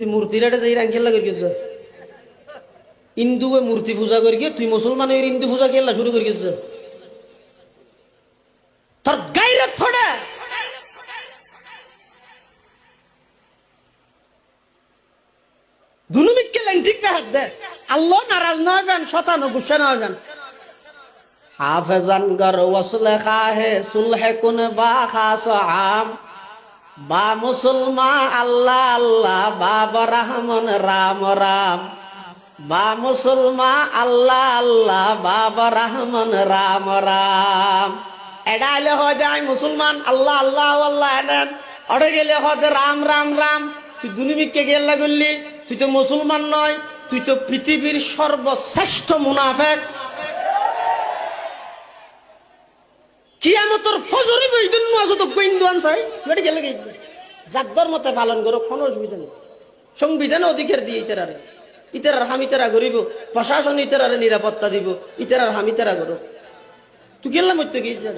মূর্তিরাটা যাই রাঙ্গেল্লা করি গেছ হিন্দুয়ে মূর্তি পূজা করি গিয়ে তুই মুসলমানের হিন্দু পূজা কেল্লা শুরু করি গেছ তোর গাইরত থোড়া দুনুমিককে লাইন ঠিক না হাত দে আল্লাহ নারাজ না হবেন শতানো গুসা না হবেন হাফেজান গর ওয়াসলে খাহে সুলহে কুন বা খাস আম বা মুসলমান আল্লাহ আল্লাহ বাবা রহমান রাম রাম বা মুসলমান আল্লাহ আল্লাহ বাবা রহমান রাম রাম এটা আইলে হয় যে আমি মুসলমান আল্লাহ আল্লাহ আল্লাহ এনেন অড়ে গেলে হয় রাম রাম রাম তুই দুনিমিককে গেল্লা করলি তুই তো মুসলমান নয় তুই তো পৃথিবীর সর্বশ্রেষ্ঠ মুনাফেক কিয়ামতের ফজরে বইদিন মাসে তো গোইন্দুয়ান চাই এটা গেলে গেছে জাগদর মতে পালন করো কোনো অসুবিধা নেই সংবিধানে অধিকার দিয়ে ইতারারে ইতারার হামি তারা করিব প্রশাসন ইতারারে নিরাপত্তা দিব ইতারার হামি তারা করো তুই গেলাম হইতে গিয়েছে